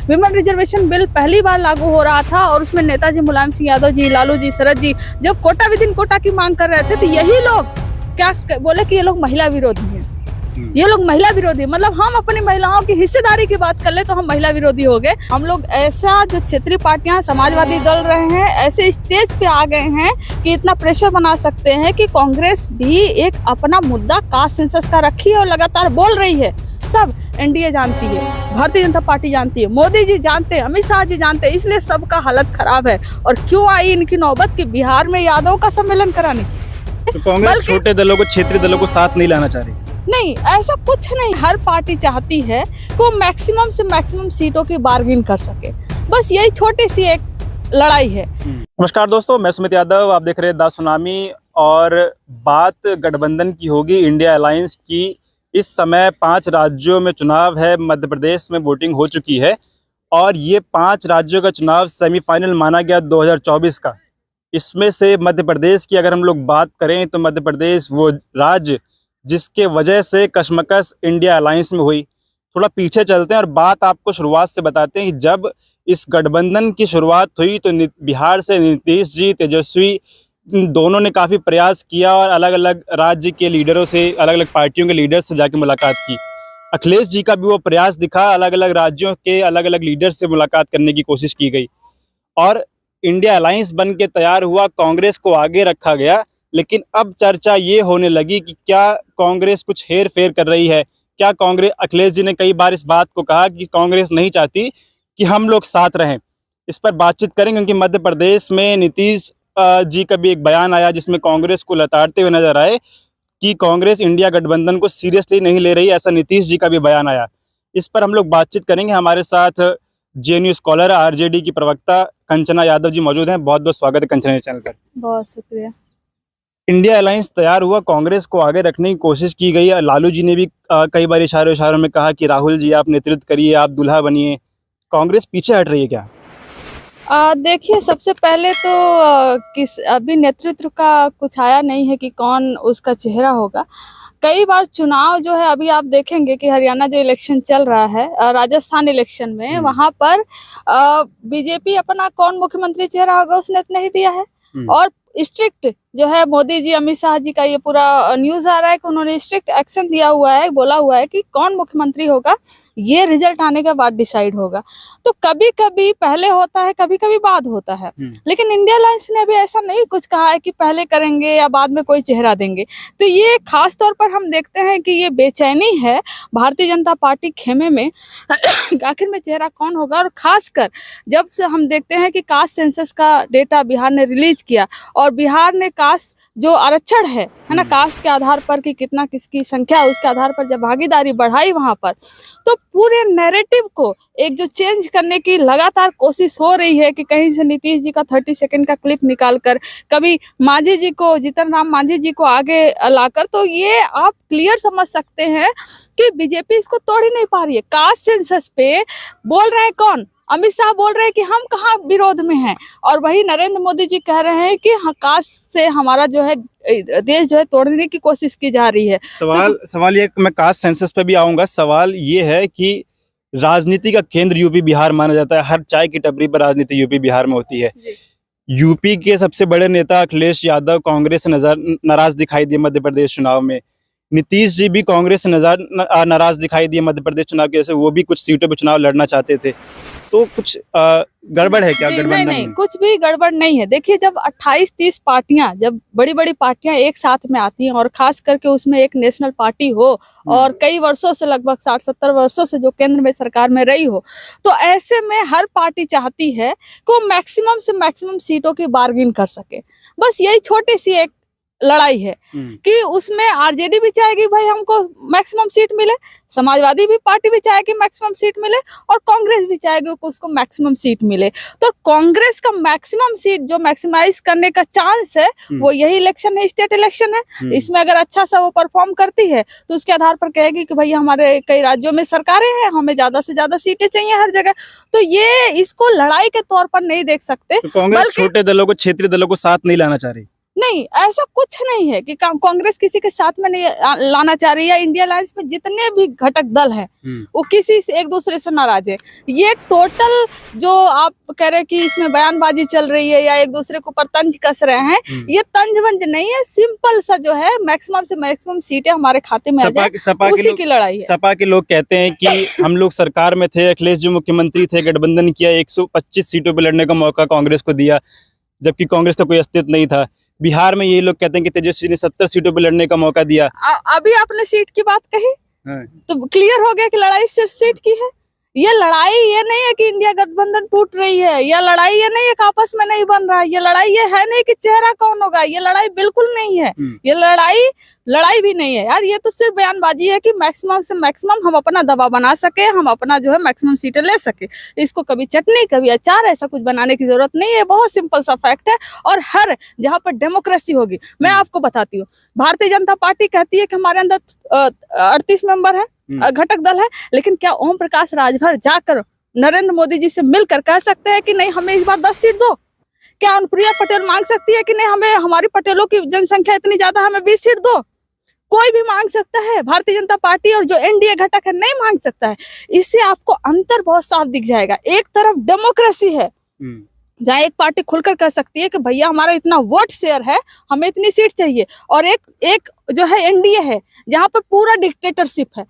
Women reservation bill पहली बार लागू हो रहा था और उसमें नेताजी मुलायम सिंह यादव जी, लालू जी, शरद जी जब कोटा विदिन कोटा की मांग कर रहे थे तो यही लोग क्या बोले कि ये लोग महिला विरोधी हैं। ये लोग महिला विरोधी, मतलब हम अपनी महिलाओं की हिस्सेदारी की बात कर ले तो हम महिला विरोधी हो गए। हम लोग ऐसा जो क्षेत्रीय पार्टियां समाजवादी दल रहे हैं ऐसे स्टेज पे आ गए हैं कि इतना प्रेशर बना सकते हैं कि कांग्रेस भी एक अपना मुद्दा कास्ट सेंसस का रखी है और लगातार बोल रही है। सब एनडीए जानती है, भारतीय जनता पार्टी जानती है, मोदी जी जानते हैं, अमित शाह जी जानते हैं, इसलिए सबका हालत खराब है। और क्यों आई इनकी नौबत कि बिहार में यादव का सम्मेलन कराने की। तो कांग्रेस छोटे दलों को, क्षेत्रीय दलों को साथ नहीं लाना चाह रही? नहीं, ऐसा कुछ नहीं। हर पार्टी चाहती है कि वो मैक्सिमम से मैक्सिमम सीटों की बार्गेन कर सके, बस यही छोटी सी एक लड़ाई है। नमस्कार दोस्तों, मैं सुमित यादव, आप देख रहे हैं द सुनामी। और बात गठबंधन की होगी, इंडिया अलायंस की। इस समय 5 राज्यों में चुनाव है, मध्य प्रदेश में वोटिंग हो चुकी है और ये 5 राज्यों का चुनाव सेमीफाइनल माना गया 2024 का। इसमें से मध्य प्रदेश की अगर हम लोग बात करें तो मध्य प्रदेश वो राज्य जिसके वजह से कशमकश इंडिया अलायंस में हुई। थोड़ा पीछे चलते हैं और बात आपको शुरुआत से बताते हैं कि जब इस गठबंधन की शुरुआत हुई तो बिहार से नीतीश जी, तेजस्वी दोनों ने काफ़ी प्रयास किया और अलग अलग राज्य के लीडरों से, अलग अलग पार्टियों के लीडर्स से जाके मुलाकात की। अखिलेश जी का भी वो प्रयास दिखा, अलग अलग राज्यों के अलग अलग लीडर्स से मुलाकात करने की कोशिश की गई और इंडिया अलायंस बन के तैयार हुआ। कांग्रेस को आगे रखा गया, लेकिन अब चर्चा ये होने लगी कि क्या कांग्रेस कुछ हेर फेर कर रही है। क्या कांग्रेस, अखिलेश जी ने कई बार इस बात को कहा कि कांग्रेस नहीं चाहती कि हम लोग साथ रहें। इस पर बातचीत करेंगे क्योंकि मध्य प्रदेश में नीतीश जी का भी एक बयान आया जिसमें कांग्रेस को लताड़ते हुए नजर आए कि कांग्रेस इंडिया गठबंधन को सीरियसली नहीं ले रही, ऐसा नीतीश जी का भी बयान आया। इस पर हम लोग बातचीत करेंगे। हमारे साथ जेएनयू स्कॉलर, आरजेडी की प्रवक्ता कंचना यादव जी मौजूद हैं। बहुत बहुत स्वागत है कंचना चैनल पर। बहुत शुक्रिया। इंडिया अलायंस तैयार हुआ, कांग्रेस को आगे रखने की कोशिश की गई। लालू जी ने भी कई बार इशारों में कहा कि राहुल जी आप नेतृत्व करिए, आप दुल्हा बनिए। कांग्रेस पीछे हट रही है क्या? देखिए, सबसे पहले तो अभी नेतृत्व का कुछ आया नहीं है कि कौन उसका चेहरा होगा। कई बार चुनाव जो है, अभी आप देखेंगे कि हरियाणा जो इलेक्शन चल रहा है, राजस्थान इलेक्शन में, वहां पर बीजेपी अपना कौन मुख्यमंत्री चेहरा होगा उसने नहीं दिया है। और स्ट्रिक्ट जो है मोदी जी, अमित शाह जी का ये पूरा न्यूज आ रहा है कि उन्होंने स्ट्रिक्ट एक्शन दिया हुआ है, बोला हुआ है कि कौन मुख्यमंत्री होगा ये रिजल्ट आने के बाद डिसाइड होगा। तो कभी कभी पहले होता है, कभी कभी बाद होता है, लेकिन इंडिया अलायंस ने अभी ऐसा नहीं कुछ कहा है कि पहले करेंगे या बाद में कोई चेहरा देंगे। तो ये खास तौर पर हम देखते हैं कि ये बेचैनी है भारतीय जनता पार्टी खेमे में आखिर में चेहरा कौन होगा। और खासकर जब से हम देखते हैं कि कास्ट सेंसस का डेटा बिहार ने रिलीज किया और बिहार ने कास्ट जो आरक्षण है ना, कास्ट के आधार पर कि कितना किसकी संख्या, उसके आधार पर जब भागीदारी बढ़ाई वहां पर, तो पूरे नैरेटिव को एक जो चेंज करने की लगातार कोशिश हो रही है कि कहीं से नीतीश जी का 30 सेकंड का क्लिप निकालकर, कभी मांझी जी को, जीतन राम मांझी जी को आगे लाकर, तो ये आप क्लियर समझ सकते हैं कि बीजेपी इसको तोड़ ही नहीं पा रही है। कास्ट सेंसस पे बोल रहे हैं कौन? अमित शाह बोल रहे हैं कि हम कहाँ विरोध में हैं, और वही नरेंद्र मोदी जी कह रहे हैं कि कास्ट से हमारा जो है देश जो है तोड़ने की कोशिश की जा रही है। सवाल ये, मैं कास्ट सेंसस पे भी आऊंगा। सवाल ये है कि राजनीति का केंद्र यूपी बिहार माना जाता है, हर चाय की टपरी पर राजनीति यूपी बिहार में होती है। यूपी के सबसे बड़े नेता अखिलेश यादव कांग्रेस से नाराज दिखाई दिए मध्य प्रदेश चुनाव में। नीतीश जी भी कांग्रेस से नाराज दिखाई दिए मध्य प्रदेश चुनाव की वजह से, वो भी कुछ सीटों पर चुनाव लड़ना चाहते थे। तो कुछ गड़बड़ है क्या गठबंधन में? नहीं, कुछ भी गड़बड़ नहीं है। देखिए, जब 28-30 पार्टियां, जब बड़ी बड़ी पार्टियां एक साथ में आती हैं और खास करके उसमें एक नेशनल पार्टी हो और कई वर्षों से, लगभग 60-70 वर्षों से जो केंद्र में सरकार में रही हो, तो ऐसे में हर पार्टी चाहती है कि वो मैक्सिमम से मैक्सिमम सीटों की बार्गेन कर सके। बस यही छोटी सी एक लड़ाई है कि उसमें आरजेडी भी चाहेगी भाई हमको मैक्सिमम सीट मिले, समाजवादी भी पार्टी भी चाहेगी मैक्सिमम सीट मिले, और कांग्रेस भी चाहेगी कि उसको मैक्सिमम सीट मिले। तो कांग्रेस का मैक्सिमम सीट जो मैक्सिमाइज करने का चांस है वो यही इलेक्शन है, स्टेट इलेक्शन है। इसमें अगर अच्छा सा वो परफॉर्म करती है तो उसके आधार पर कहेगी कि भाई हमारे कई राज्यों में सरकारें हैं, हमें ज्यादा से ज्यादा सीटें चाहिए हर जगह। तो ये इसको लड़ाई के तौर पर नहीं देख सकते। तो कांग्रेस छोटे दलों को, क्षेत्रीय दलों को साथ नहीं लाना चाह रही? नहीं, ऐसा कुछ नहीं है कि कांग्रेस किसी के साथ में नहीं लाना चाह रही है। इंडिया अलायंस में जितने भी घटक दल हैं वो किसी से एक दूसरे से नाराज है। ये टोटल जो आप कह रहे हैं कि इसमें बयानबाजी चल रही है या एक दूसरे के ऊपर तंज कस रहे हैं, ये तंज वंज नहीं है। सिंपल सा जो है मैक्सिमम से मैक्सिमम सीटें हमारे खाते में आ जाए, उसी की लड़ाई है। सपा के लोग कहते हैं कि हम लोग सरकार में थे, अखिलेश जो मुख्यमंत्री थे, गठबंधन किया, 125 सीटों पर लड़ने का मौका कांग्रेस को दिया, जबकि कांग्रेस का कोई अस्तित्व नहीं था। बिहार में यही लोग कहते हैं कि तेजस्वी ने 70 सीटों पर लड़ने का मौका दिया। अभी आपने सीट की बात कही तो क्लियर हो गया कि लड़ाई सिर्फ सीट की है। ये लड़ाई ये नहीं है कि इंडिया गठबंधन टूट रही है, या लड़ाई ये नहीं है कि आपस में नहीं बन रहा है, ये लड़ाई ये है नहीं कि चेहरा कौन होगा, ये लड़ाई बिल्कुल नहीं है। ये लड़ाई भी नहीं है यार, ये तो सिर्फ बयानबाजी है कि मैक्सिमम से मैक्सिमम हम अपना दबाव बना सके, हम अपना जो है मैक्सिमम सीटें ले सके। इसको कभी चटनी कभी अचार ऐसा कुछ बनाने की जरूरत नहीं है, बहुत सिंपल सा फैक्ट है। और हर जहाँ पर डेमोक्रेसी होगी, मैं आपको बताती हूँ, भारतीय जनता पार्टी कहती है कि हमारे अंदर 38 मेंबर है, घटक दल है, लेकिन क्या ओम प्रकाश राजभर जाकर नरेंद्र मोदी जी से मिलकर कह सकते हैं कि नहीं हमें इस बार 10 सीट दो? क्या अनुप्रिया पटेल मांग सकती है कि नहीं हमें, हमारी पटेलों की जनसंख्या इतनी ज्यादा, हमें 20 सीट दो? कोई भी मांग सकता है, भारतीय जनता पार्टी और जो एनडीए घटक है नहीं मांग सकता है। इससे आपको अंतर बहुत साफ दिख जाएगा। एक तरफ डेमोक्रेसी है जहाँ एक पार्टी खुलकर कह सकती है कि भैया हमारा इतना वोट शेयर है, हमें इतनी सीट चाहिए, और एक जो है एनडीए है जहाँ पर पूरा डिक्टेटरशिप है,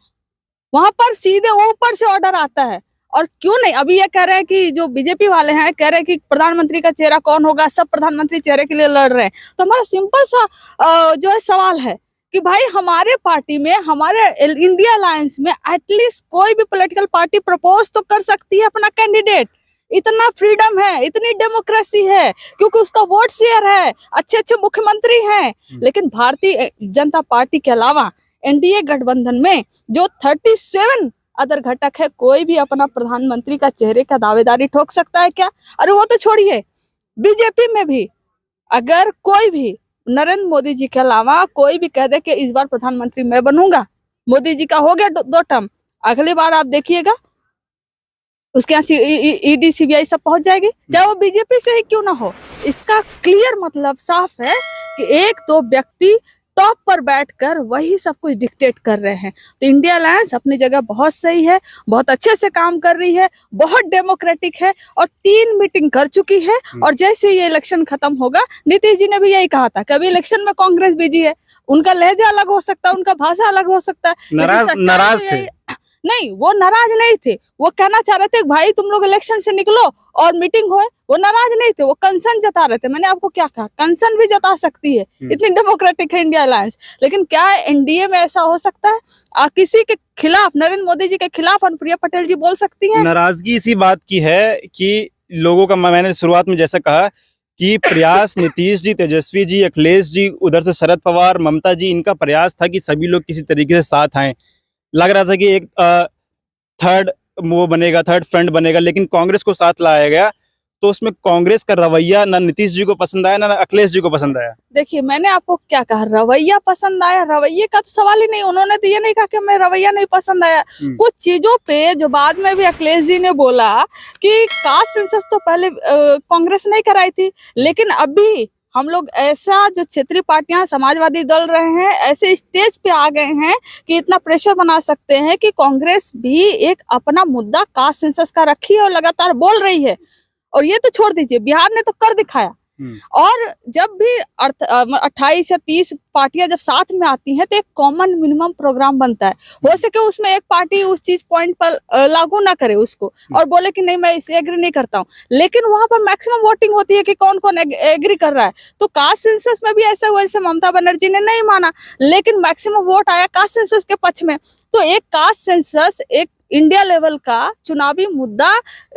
वहां पर सीधे ऊपर से ऑर्डर आता है। और क्यों नहीं, अभी ये कह रहे हैं कि जो बीजेपी वाले हैं कह रहे हैं कि प्रधानमंत्री का चेहरा कौन होगा, सब प्रधानमंत्री चेहरे के लिए लड़ रहे हैं। तो हमारा सिंपल सा जो है सवाल है कि भाई हमारे पार्टी में, हमारे इंडिया अलायंस में एटलीस्ट कोई भी पॉलिटिकल पार्टी प्रपोज तो कर सकती है अपना कैंडिडेट। इतना फ्रीडम है, इतनी डेमोक्रेसी है, क्योंकि उसका वोट शेयर है, अच्छे अच्छे मुख्यमंत्री हैं। लेकिन भारतीय जनता पार्टी के अलावा एनडीए गठबंधन में जो 37 अदर घटक है, कोई भी अपना प्रधानमंत्री का चेहरे का दावेदारी ठोक सकता है क्या? अरे वो तो छोड़िए, बीजेपी में भी अगर कोई भी नरेंद्र मोदी जी के अलावा कोई भी कह दे कि इस बार प्रधानमंत्री मैं बनूंगा, मोदी जी का हो गया 2 टर्म, अगली बार आप देखिएगा उसके यहाँ ईडी सीबीआई सब पहुंच जाएगी, चाहे वो बीजेपी से ही क्यों ना हो। इसका क्लियर मतलब साफ है कि एक दो व्यक्ति टॉप पर बैठकर वही सब कुछ डिक्टेट कर रहे हैं। तो इंडिया अलायंस अपनी जगह बहुत सही है, बहुत अच्छे से काम कर रही है, बहुत डेमोक्रेटिक है, और 3 मीटिंग कर चुकी है। और जैसे ये इलेक्शन खत्म होगा, नीतीश जी ने भी यही कहा था, कभी इलेक्शन में कांग्रेस बिजी है, उनका लहजा अलग हो सकता है, उनका भाषा अलग हो सकता है, नाराज थे नहीं, वो नाराज नहीं थे। वो कहना चाह रहे थे भाई तुम लोग इलेक्शन से निकलो और मीटिंग होए। वो नाराज नहीं थे, वो कंसर्न जता रहे थे। मैंने आपको क्या कहा, कंसर्न भी जता सकती है, इतनी डेमोक्रेटिक है इंडिया अलायंस। लेकिन क्या एनडीए में ऐसा हो सकता है किसी के खिलाफ, नरेंद्र मोदी जी के खिलाफ अनुप्रिया पटेल जी बोल सकती है? नाराजगी इसी बात की है कि लोगों का, मैंने शुरुआत में जैसा कहा कि प्रयास नीतीश जी, तेजस्वी जी, अखिलेश जी, उधर से शरद पवार, ममता जी, इनका प्रयास था कि सभी लोग किसी तरीके से साथ आए। लग रहा था कि एक थर्ड वो बनेगा, थर्ड फ्रंट बनेगा, लेकिन कांग्रेस को साथ लाया गया। तो उसमें कांग्रेस का रवैया ना नीतीश जी को पसंद आया, ना अखिलेश जी को पसंद आया। देखिए, मैंने आपको क्या कहा, रवैया पसंद आया, रवैये का तो सवाल ही नहीं। उन्होंने तो ये नहीं कहा कि हमें रवैया नहीं पसंद आया। कुछ चीजों पे जो बाद में भी अखिलेश जी ने बोला कि कास्ट सेंसस तो पहले कांग्रेस नहीं कराई थी, लेकिन अभी हम लोग ऐसा जो क्षेत्रीय पार्टियां, समाजवादी दल रहे हैं, ऐसे स्टेज पे आ गए हैं कि इतना प्रेशर बना सकते हैं कि कांग्रेस भी एक अपना मुद्दा कास्ट सेंसस का रखी है और लगातार बोल रही है। और ये तो छोड़ दीजिए, बिहार ने तो कर दिखाया। और जब भी 28 या 30 पार्टियां जब साथ में आती हैं तो एक कॉमन मिनिमम प्रोग्राम बनता है। हो सके उसमें एक पार्टी उस चीज पॉइंट पर लागू ना करे उसको और बोले कि नहीं मैं इसे एग्री नहीं करता हूँ, लेकिन वहां पर मैक्सिमम वोटिंग होती है कि कौन कौन एग्री कर रहा है। तो कास्ट सेंसस में भी ऐसा हुआ, जैसे ममता बनर्जी ने नहीं माना, लेकिन मैक्सिमम वोट आया कास्ट सेंसस के पक्ष में। तो एक कास्ट सेंसस एक इंडिया लेवल का चुनावी मुद्दा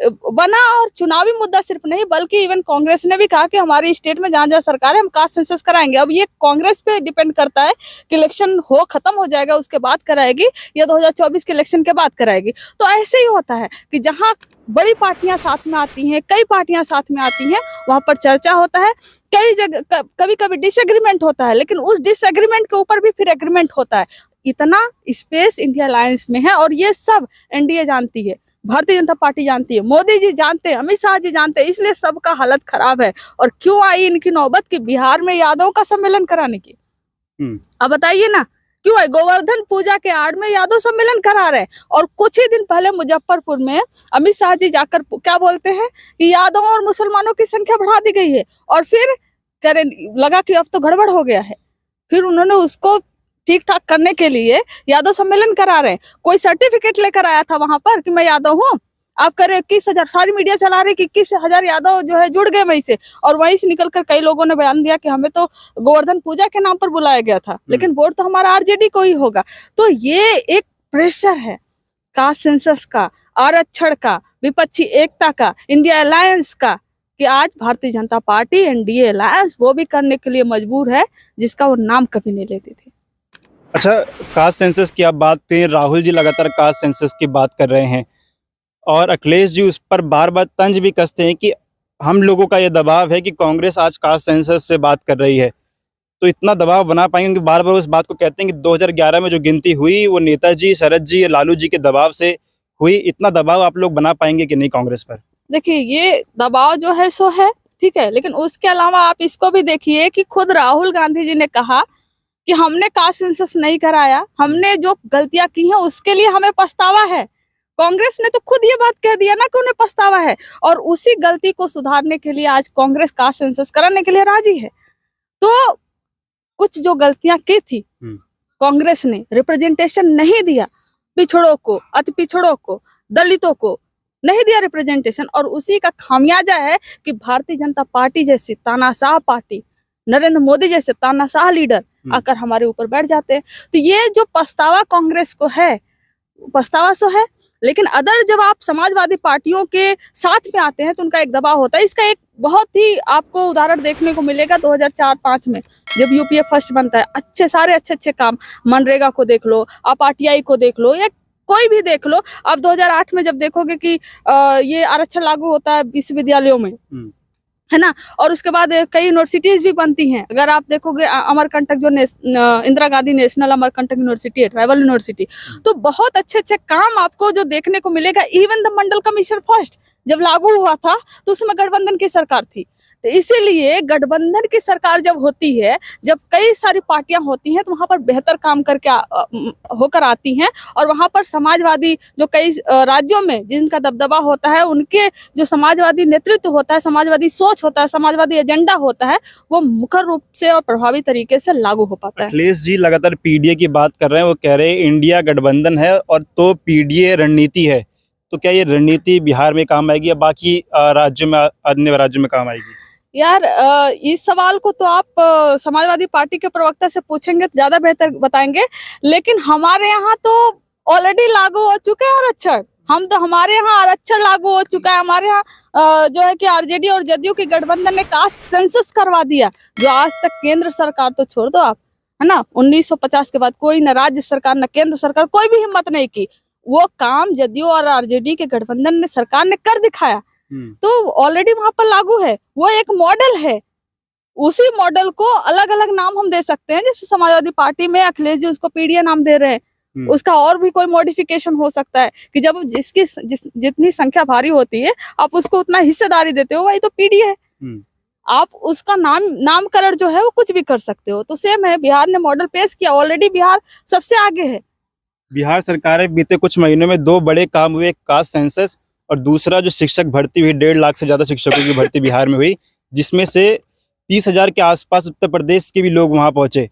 बना, और चुनावी मुद्दा सिर्फ नहीं बल्कि इवन कांग्रेस ने भी कहा कि हमारी स्टेट में जहां जहां सरकार है हम कास्ट सेंसस कराएंगे। अब ये कांग्रेस पे डिपेंड करता है कि इलेक्शन खत्म हो जाएगा उसके बाद कराएगी या 2024 के इलेक्शन के बाद कराएगी। तो ऐसे ही होता है कि जहां बड़ी पार्टियां साथ में आती हैं, कई पार्टियां साथ में आती हैं, वहां पर चर्चा होता है, कई जगह कभी कभी डिसएग्रीमेंट होता है, लेकिन उस डिसएग्रीमेंट के ऊपर भी फिर एग्रीमेंट होता है। इतना स्पेस इंडिया अलायंस में है और ये सब एनडीए जानती है। भारतीय जनता पार्टी जानती है, मोदी जी जानते हैं, अमित शाह जी जानते हैं, इसलिए सबका हालत खराब है। और क्यों आई इनकी नौबत की बिहार में यादव का सम्मेलन कराने की? अब बताइए ना, क्यों है? गोवर्धन पूजा के आड़ में यादव सम्मेलन करा रहे हैं। और कुछ ही दिन पहले मुजफ्फरपुर में अमित शाह जी जाकर क्या बोलते हैं कि यादवों और मुसलमानों की संख्या बढ़ा दी गई है, और फिर करें लगा कि अब तो गड़बड़ हो गया है। फिर उन्होंने उसको ठीक ठाक करने के लिए यादव सम्मेलन करा रहे हैं। कोई सर्टिफिकेट लेकर आया था वहां पर कि मैं यादव हूँ? आप करें 21,000, सारी मीडिया चला रही कि 21,000 यादव जो है जुड़ गए वहीं से, और वहीं से निकलकर कई लोगों ने बयान दिया कि हमें तो गोवर्धन पूजा के नाम पर बुलाया गया था, लेकिन वोट तो हमारा आरजेडी को ही होगा। तो ये एक प्रेशर है कास्ट सेंसस का, आरक्षण का, विपक्षी एकता का, इंडिया अलायंस का, कि आज Bharatiya Janata party NDA alliance वो भी करने के लिए मजबूर है जिसका वो नाम कभी नहीं लेती थी। अच्छा, कास्ट सेंसस की आप बात करें, राहुल जी लगातार कास्ट सेंसस की बात कर रहे हैं और अखिलेश जी उस पर बार बार तंज भी कसते हैं कि हम लोगों का ये दबाव है कि कांग्रेस आज कास्ट सेंसस पे बात कर रही है। तो इतना दबाव बना पाएंगे कि बार बार उस बात को कहते हैं कि 2011 में जो गिनती हुई वो नेताजी, शरद जी, लालू जी के दबाव से हुई। इतना दबाव आप लोग बना पाएंगे कि नहीं कांग्रेस पर? देखिए, ये दबाव जो है सो है, ठीक है, लेकिन उसके अलावा आप इसको भी देखिए कि खुद राहुल गांधी जी ने कहा कि हमने कास्ट सेंसस नहीं कराया, हमने जो गलतियां की हैं उसके लिए हमें पछतावा है। कांग्रेस ने तो खुद ये बात कह दिया ना कि उन्हें पछतावा है, और उसी गलती को सुधारने के लिए आज कांग्रेस कास्ट सेंसस कराने के लिए राजी है। तो कुछ जो गलतियां की थी कांग्रेस ने, रिप्रेजेंटेशन नहीं दिया पिछड़ों को, अति पिछड़ों को, दलितों को नहीं दिया रिप्रेजेंटेशन, और उसी का खामियाजा है कि भारतीय जनता पार्टी जैसी तानाशाह पार्टी, नरेंद्र मोदी जैसे तानाशाह लीडर आकर हमारे ऊपर बैठ जाते हैं। तो ये जो पछतावा कांग्रेस को है, पछतावा सो है, लेकिन अदर जब आप समाजवादी पार्टियों के साथ में आते हैं तो उनका एक दबाव होता है। इसका एक बहुत ही आपको उदाहरण देखने को मिलेगा 2004-5 में, जब यूपीए फर्स्ट बनता है। सारे अच्छे काम, मनरेगा को देख लो, आप आरटीआई को देख लो, या कोई भी देख लो। आप 2008 में जब देखोगे कि ये आरक्षण लागू होता है विश्वविद्यालयों में, है ना, और उसके बाद कई यूनिवर्सिटीज भी बनती हैं। अगर आप देखोगे अमरकंटक जो इंदिरा गांधी नेशनल अमरकंटक यूनिवर्सिटी है, ट्राइबल यूनिवर्सिटी, तो बहुत अच्छे काम आपको जो देखने को मिलेगा। Even the Mandal commission first जब लागू हुआ था तो उसमें गठबंधन की सरकार थी। तो इसीलिए गठबंधन की सरकार जब होती है, जब कई सारी पार्टियां होती हैं, तो वहां पर बेहतर काम करके होकर आती हैं, और वहां पर समाजवादी जो कई राज्यों में जिनका दबदबा होता है, उनके जो समाजवादी नेतृत्व होता है, समाजवादी सोच होता है, समाजवादी एजेंडा होता है, वो मुखर रूप से और प्रभावी तरीके से लागू हो पाता है। अखिलेश जी लगातार पीडीए की बात कर रहे हैं, वो कह रहे हैं इंडिया गठबंधन है और तो पीडीए रणनीति है। तो क्या ये रणनीति बिहार में काम आएगी या बाकी राज्यों में, अन्य राज्यों में काम आएगी? यार, इस सवाल को तो आप समाजवादी पार्टी के प्रवक्ता से पूछेंगे तो ज्यादा बेहतर बताएंगे, लेकिन हमारे यहाँ तो ऑलरेडी लागू हो चुके हैं आरक्षण। हमारे यहाँ आरक्षण लागू हो चुका है। हमारे यहाँ जो है कि आरजेडी और जदयू की गठबंधन ने कास्ट सेंसस करवा दिया, जो आज तक केंद्र सरकार तो छोड़ दो आप, है ना, 1950 के बाद कोई न राज्य सरकार न केंद्र सरकार कोई भी हिम्मत नहीं की। वो काम जदयू और आरजेडी के गठबंधन ने सरकार ने कर दिखाया। तो ऑलरेडी वहां पर लागू है। वो एक मॉडल है, उसी मॉडल को अलग अलग नाम हम दे सकते हैं। जैसे समाजवादी पार्टी में अखिलेश जी उसको पीडीए नाम दे रहे हैं, उसका और भी कोई मॉडिफिकेशन हो सकता है कि जब जितनी संख्या भारी होती है आप उसको उतना हिस्सेदारी देते हो, वही तो पीडीए है। आप उसका नामकरण जो है वो कुछ भी कर सकते हो। तो सेम है, बिहार ने मॉडल पेश किया, ऑलरेडी बिहार सबसे आगे है। बिहार सरकार है, बीते कुछ महीनों में 2 बड़े काम हुए, कास्ट सेंसस और दूसरा जो शिक्षक भर्ती हुई, 1.5 लाख से ज्यादा शिक्षकों की भर्ती बिहार में हुई, जिसमें से 30,000 के आसपास उत्तर प्रदेश के भी लोग वहां पहुंचे।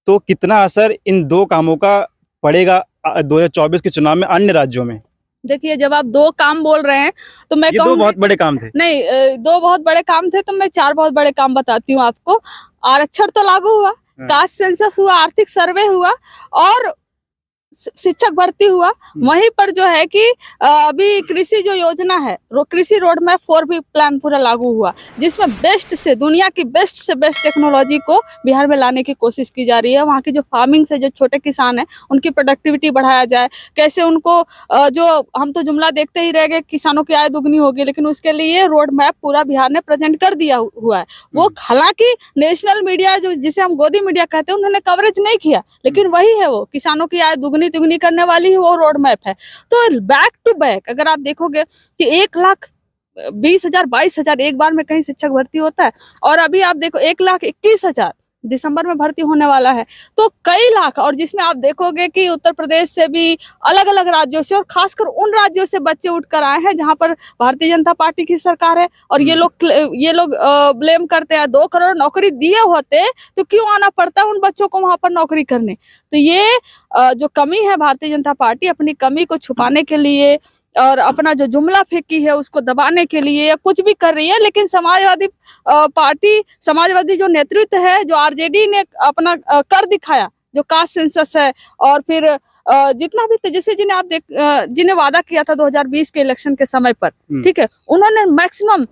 तो कितना असर इन 2 कामों का पड़ेगा 2024 के चुनाव में अन्य राज्यों में? देखिए, जब आप 2 काम बोल रहे हैं तो मैं ये 2 बहुत बड़े काम थे। नहीं, 2 बहुत बड़े काम थे तो मैं 4 बहुत बड़े काम बताती हूँ आपको। आरक्षण तो लागू हुआ, कास्ट सेंसस हुआ, आर्थिक सर्वे हुआ और शिक्षक भर्ती हुआ। वहीं पर जो है कि अभी कृषि जो योजना है, कृषि रोड मैप 4 भी प्लान पूरा लागू हुआ, जिसमें बेस्ट से दुनिया की बेस्ट से बेस्ट टेक्नोलॉजी को बिहार में लाने की कोशिश की जा रही है। वहाँ की जो फार्मिंग से जो छोटे किसान हैं उनकी प्रोडक्टिविटी बढ़ाया जाए, कैसे उनको जो हम तो जुमला देखते ही रह गए किसानों की आय दुगनी होगी, लेकिन उसके लिए रोड मैप पूरा बिहार ने प्रेजेंट कर दिया हुआ है। वो हालांकि नेशनल मीडिया जो जिसे हम गोदी मीडिया कहते हैं उन्होंने कवरेज नहीं किया, लेकिन वही है वो किसानों की आय दुगनी दुगनी तिगुनी करने वाली ही वो रोड मैप है। तो बैक टू बैक अगर आप देखोगे कि 1,20,000 22,000 एक बार में कहीं शिक्षक भर्ती होता है, और अभी आप देखो 1,21,000 दिसंबर में भर्ती होने वाला है। तो कई लाख, और जिसमें आप देखोगे कि उत्तर प्रदेश से भी, अलग अलग राज्यों से, और खासकर उन राज्यों से बच्चे उठकर आए हैं जहां पर भारतीय जनता पार्टी की सरकार है। और ये लोग ब्लेम करते हैं 2 करोड़ नौकरी दिए होते तो क्यों आना पड़ता उन बच्चों को वहां पर नौकरी करने। तो ये जो कमी है, भारतीय जनता पार्टी अपनी कमी को छुपाने के लिए और अपना जो जुमला फेंकी है उसको दबाने के लिए या कुछ भी कर रही है। लेकिन समाजवादी पार्टी, समाजवादी जो नेतृत्व है, जो आरजेडी ने अपना कर दिखाया, जो कास्ट सेंसस है, और फिर जितना भी तेजस्वी जी ने जिन्हें वादा किया था 2020 के इलेक्शन के समय पर, ठीक है, उन्होंने मैक्सिमम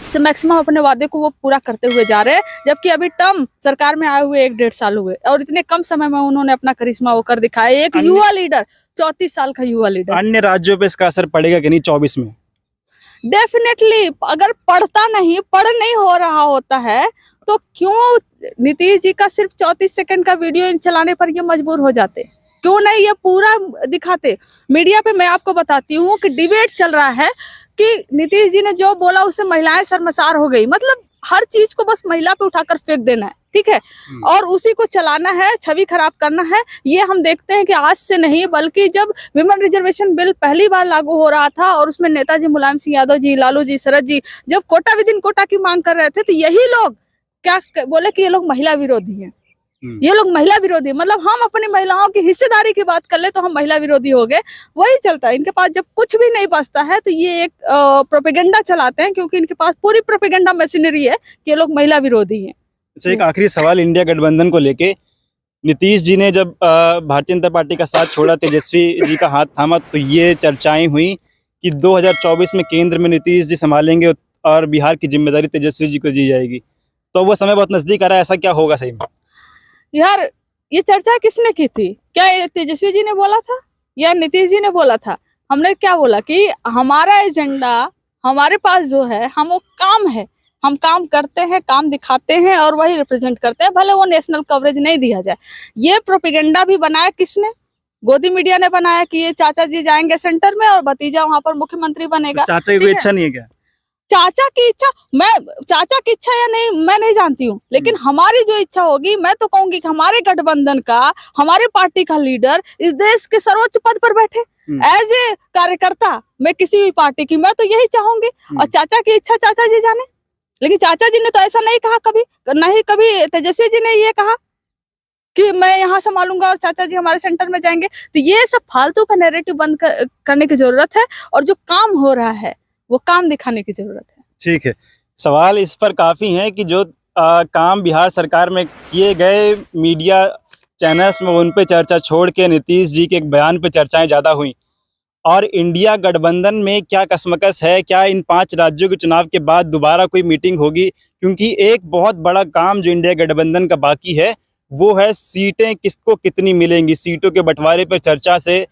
से मैक्सिमम अपने वादे को वो पूरा करते हुए जा रहे हैं। जबकि अभी टर्म सरकार में आए हुए 1-1.5 साल हुए और इतने कम समय में उन्होंने अपना करिश्मा वो कर दिखाया। एक युवा लीडर, 34 साल का युवा लीडर। अन्य राज्यों पे इसका असर पड़ेगा कि नहीं 24 में? डेफिनेटली, अगर पढ़ नहीं हो रहा होता है तो क्यों नीतीश जी का सिर्फ 34 सेकंड का वीडियो चलाने पर ये मजबूर हो जाते? क्यों नहीं ये पूरा दिखाते? मीडिया पे मैं आपको बताती हूँ कि डिबेट चल रहा है कि नीतीश जी ने जो बोला उससे महिलाएं शर्मसार हो गई। मतलब हर चीज को बस महिला पे उठाकर फेंक देना है, ठीक है, और उसी को चलाना है, छवि खराब करना है। ये हम देखते हैं कि आज से नहीं, बल्कि जब विमेन रिजर्वेशन बिल पहली बार लागू हो रहा था और उसमें नेताजी मुलायम सिंह यादव जी, लालू जी, शरद जी जब कोटा विद इन कोटा की मांग कर रहे थे, तो यही लोग क्या बोले कि ये लोग महिला विरोधी हैं। ये लोग महिला विरोधी, मतलब हम अपनी महिलाओं की हिस्सेदारी की बात कर ले तो हम महिला विरोधी हो गए। वही चलता है इनके पास। जब कुछ भी नहीं बचता है तो ये एक प्रोपेगेंडा चलाते हैं, क्योंकि इनके पास पूरी प्रोपेगेंडा मशीनरी है कि ये लोग महिला विरोधी हैं। अच्छा, एक आखिरी सवाल इंडिया गठबंधन को लेके। नीतीश जी ने जब भारतीय जनता पार्टी का साथ छोड़ा, तेजस्वी जी का हाथ थामा, तो ये चर्चाएं हुई कि 2024 में केंद्र में नीतीश जी संभालेंगे और बिहार की जिम्मेदारी तेजस्वी जी को दी जाएगी। तो वो समय बहुत नजदीक आ रहा है, ऐसा क्या होगा सही में? यार, ये चर्चा किसने की थी? क्या तेजस्वी जी ने बोला था या नीतीश जी ने बोला था? हमने क्या बोला कि हमारा एजेंडा हमारे पास जो है, हम वो काम है, हम काम करते हैं, काम दिखाते हैं और वही रिप्रेजेंट करते हैं, भले वो नेशनल कवरेज नहीं दिया जाए। ये प्रोपेगेंडा भी बनाया किसने? गोदी मीडिया ने बनाया कि ये चाचा जी जाएंगे सेंटर में और भतीजा वहां पर मुख्यमंत्री बनेगा। तो चाचा की कोई इच्छा नहीं है क्या? चाचा की इच्छा या नहीं मैं नहीं जानती हूँ, लेकिन हमारी जो इच्छा होगी, मैं तो कहूंगी कि हमारे गठबंधन का, हमारे पार्टी का लीडर इस देश के सर्वोच्च पद पर बैठे एज ए कार्यकर्ता मैं किसी भी पार्टी की, मैं तो यही चाहूंगी। और चाचा की इच्छा चाचा जी जाने, लेकिन चाचा जी ने तो ऐसा नहीं कहा कभी, नहीं कभी तेजस्वी जी ने ये कहा कि मैं यहाँ संभालूंगा और चाचा जी हमारे सेंटर में जाएंगे। तो ये सब फालतू का नैरेटिव बंद करने की जरूरत है, और जो काम हो रहा है वो काम दिखाने की जरूरत है। ठीक है, सवाल इस पर काफ़ी हैं कि जो काम बिहार सरकार में किए गए, मीडिया चैनल्स में उन पे चर्चा छोड़ के नीतीश जी के एक बयान पे चर्चाएं ज़्यादा हुई। और इंडिया गठबंधन में क्या कशमकश है? क्या इन 5 राज्यों के चुनाव के बाद दोबारा कोई मीटिंग होगी? क्योंकि एक बहुत बड़ा काम जो इंडिया गठबंधन का बाकी है वो है सीटें किसको कितनी मिलेंगी। सीटों के बंटवारे पर चर्चा से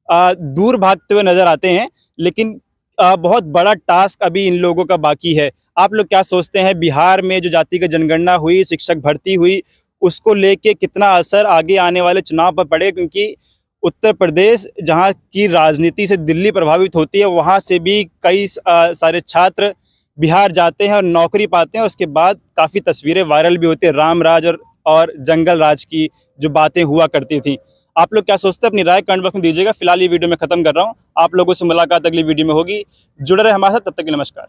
दूर भागते हुए नजर आते हैं, लेकिन बहुत बड़ा टास्क अभी इन लोगों का बाकी है। आप लोग क्या सोचते हैं, बिहार में जो जातिगत जनगणना हुई, शिक्षक भर्ती हुई, उसको लेके कितना असर आगे आने वाले चुनाव पर पड़े? क्योंकि उत्तर प्रदेश जहां की राजनीति से दिल्ली प्रभावित होती है, वहां से भी कई सारे छात्र बिहार जाते हैं और नौकरी पाते हैं। उसके बाद काफ़ी तस्वीरें वायरल भी होती है, राम राज और जंगल राज की जो बातें हुआ करती थी। आप लोग क्या सोचते हैं? अपनी राय कमेंट बॉक्स में दीजिएगा। फिलहाल ये वीडियो मैं खत्म कर रहा हूँ। आप लोगों से मुलाकात अगली वीडियो में होगी। जुड़े रहे हमारे साथ, तब तक के लिए नमस्कार।